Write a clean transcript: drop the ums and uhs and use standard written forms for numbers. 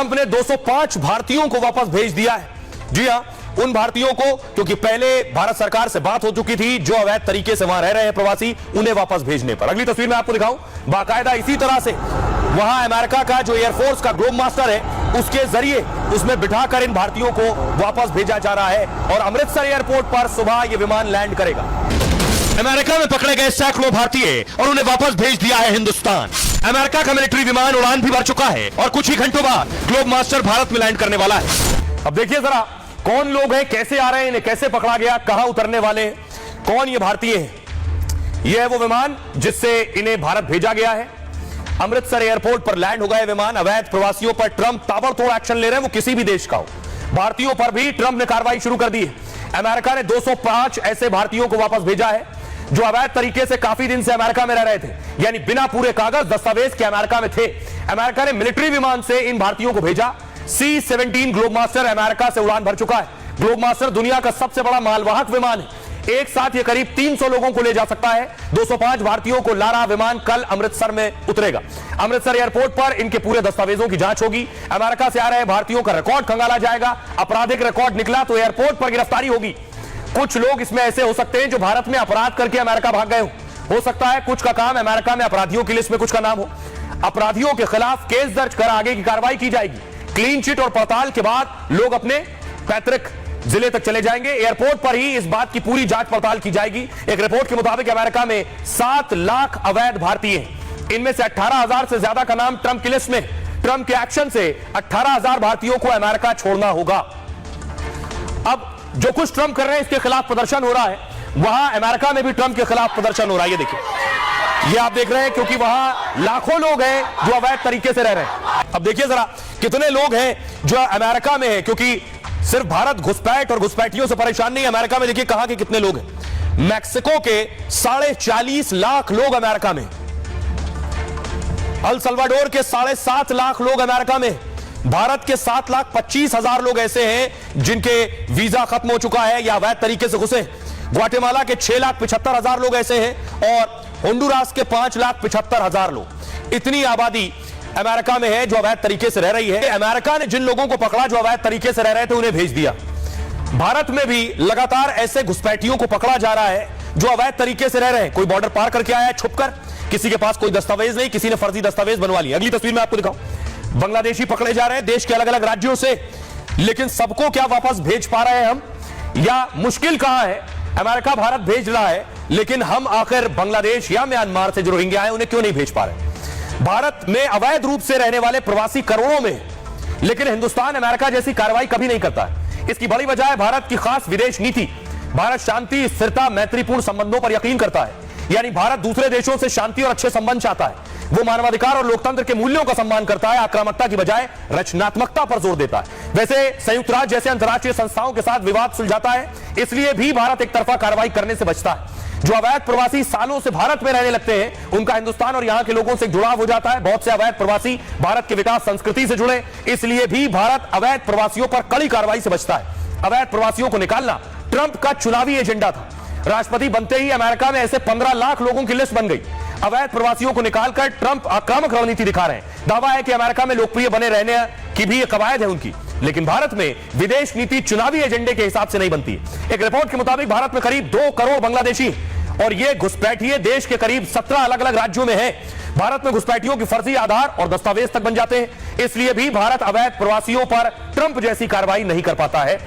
Trump ने 205 भारतीयों को वापस भेज दिया है। जी हां, उन भारतीयों को, क्योंकि पहले भारत सरकार से बात हो चुकी थी, जो अवैध तरीके से वहां रह रहे हैं प्रवासी, उन्हें वापस भेजने पर। अगली तस्वीर में आपको दिखाऊं, बाकायदा इसी तरह से वहां अमेरिका का जो एयरफोर्स का ग्लोब मास्टर है, उसके जरिए उसमें बिठाकर इन भारतीयों को वापस भेजा जा रहा है और अमृतसर एयरपोर्ट पर सुबह यह विमान लैंड करेगा। अमेरिका में पकड़े गए सैकड़ों भारतीय और उन्हें वापस भेज दिया है हिंदुस्तान। अमेरिका का मिलिट्री विमान उड़ान भी भर चुका है और कुछ ही घंटों बाद ग्लोब मास्टर भारत में लैंड करने वाला है। अब देखिए जरा, कौन लोग हैं, कैसे आ रहे हैं, इन्हें कैसे पकड़ा गया, कहां उतरने वाले हैं, कौन ये भारतीय है। यह है वो विमान जिससे इन्हें भारत भेजा गया है। अमृतसर एयरपोर्ट पर लैंड हो गए विमान। अवैध प्रवासियों पर ट्रंप ताबड़तोड़ एक्शन ले रहे हैं, वो किसी भी देश का हो। भारतीयों पर भी ट्रंप ने कार्रवाई शुरू कर दी है। अमेरिका ने 205 ऐसे भारतीयों को वापस भेजा है जो अवैध तरीके से काफी दिन से अमेरिका में रह रहे थे, यानी बिना पूरे कागज दस्तावेज के अमेरिका में थे। अमेरिका ने मिलिट्री विमान से इन भारतीयों को भेजा। C-17 ग्लोब मास्टर अमेरिका से उड़ान भर चुका है। ग्लोब मास्टर दुनिया का सबसे बड़ा मालवाहक विमान है। एक साथ ये करीब 300 लोगों को ले जा सकता है। 205 भारतीयों को ला रहा विमान कल अमृतसर में उतरेगा। अमृतसर एयरपोर्ट पर इनके पूरे दस्तावेजों की जांच होगी। अमेरिका से आ रहे भारतीयों का रिकॉर्ड खंगाला जाएगा। आपराधिक रिकॉर्ड निकला तो एयरपोर्ट पर गिरफ्तारी होगी। कुछ लोग इसमें ऐसे हो सकते हैं जो भारत में अपराध करके अमेरिका भाग गए हो सकता है कुछ का काम अमेरिका में अपराधियों की लिस्ट में कुछ का नाम हो। अपराधियों के खिलाफ केस दर्ज कर आगे की कार्रवाई की जाएगी। क्लीन चिट और पड़ताल के बाद लोग अपने पैतृक जिले तक चले जाएंगे। एयरपोर्ट पर ही इस बात की पूरी जांच पड़ताल की जाएगी। एक रिपोर्ट के मुताबिक अमेरिका में 7 लाख अवैध भारतीय हैं। इनमें से 18,000 से ज्यादा का नाम ट्रंप की लिस्ट में। ट्रंप के एक्शन से 18,000 भारतीयों को अमेरिका छोड़ना होगा। अब जो कुछ ट्रंप कर रहे हैं, इसके खिलाफ प्रदर्शन हो रहा है। वहां अमेरिका में भी ट्रंप के खिलाफ प्रदर्शन हो रहा है। ये देखिए, ये आप देख रहे हैं, क्योंकि वहां लाखों लोग हैं जो अवैध तरीके से रह रहे हैं। अब देखिए जरा, कितने लोग हैं जो अमेरिका में हैं, क्योंकि सिर्फ भारत घुसपैठ और घुसपैठियों से परेशान नहीं। अमेरिका में देखिए कहां के कितने लोग हैं। मैक्सिको के 40.5 लाख लोग अमेरिका में। अल सल्वाडोर के 7.5 लाख लोग अमेरिका में। भारत के 7,25,000 लोग ऐसे हैं जिनके वीजा खत्म हो चुका है या अवैध तरीके से घुसे। ग्वाटेमाला के 6,75,000 लोग ऐसे हैं और होंडुरास के 5,75,000 लोग। इतनी आबादी अमेरिका में है जो अवैध तरीके से रह रही है। अमेरिका ने जिन लोगों को पकड़ा जो अवैध तरीके से रह रहे थे, उन्हें भेज दिया। भारत में भी लगातार ऐसे घुसपैठियों को पकड़ा जा रहा है जो अवैध तरीके से रह रहे हैं। कोई बॉर्डर पार करके आया है छुपकर, किसी के पास कोई दस्तावेज नहीं, किसी ने फर्जी दस्तावेज बनवा लिया। अगली तस्वीर में आपको दिखाऊं, बांग्लादेशी पकड़े जा रहे हैं देश के अलग अलग राज्यों से, लेकिन सबको क्या वापस भेज पा रहे हैं हम, या मुश्किल कहां है। अमेरिका भारत भेज रहा है, लेकिन हम आखिर बांग्लादेश या म्यांमार से जो रोहिंग्या है उन्हें क्यों नहीं भेज पा रहे। भारत में अवैध रूप से रहने वाले प्रवासी करोड़ों में, लेकिन हिंदुस्तान अमेरिका जैसी कार्रवाई कभी नहीं करता है। इसकी बड़ी वजह है भारत की खास विदेश नीति। भारत शांति, स्थिरता, मैत्रीपूर्ण संबंधों पर यकीन करता है, यानी भारत दूसरे देशों से शांति और अच्छे संबंध चाहता है। वो मानवाधिकार और लोकतंत्र के मूल्यों का सम्मान करता है, आक्रामकता की बजाय रचनात्मकता पर जोर देता है। वैसे संयुक्त राष्ट्र जैसे अंतर्राष्ट्रीय संस्थाओं के साथ विवाद सुलझाता है, इसलिए भी भारत एक तरफा कार्रवाई करने से बचता है। जो अवैध प्रवासी सालों से भारत में रहने लगते हैं, उनका हिंदुस्तान और यहां के लोगों से जुड़ाव हो जाता है। बहुत से अवैध प्रवासी भारत के विकास संस्कृति से जुड़े, इसलिए भी भारत अवैध प्रवासियों पर कड़ी कार्रवाई से बचता है। अवैध प्रवासियों को निकालना ट्रंप का चुनावी एजेंडा था। राष्ट्रपति बनते ही अमेरिका में ऐसे 15 लाख लोगों की लिस्ट बन गई। अवैध प्रवासियों को निकालकर ट्रंप आक्रामक रणनीति दिखा रहे हैं। दावा है कि अमेरिका में लोकप्रिय बने रहने की भी कवायद है उनकी, लेकिन भारत में विदेश नीति चुनावी एजेंडे के हिसाब से नहीं बनती। एक रिपोर्ट के मुताबिक भारत में करीब 2 करोड़ बांग्लादेशी और ये घुसपैठिए देश के करीब 17 अलग अलग राज्यों में है। भारत में घुसपैठियों की फर्जी आधार और दस्तावेज तक बन जाते हैं, इसलिए भी भारत अवैध प्रवासियों पर ट्रंप जैसी कार्रवाई नहीं कर पाता है।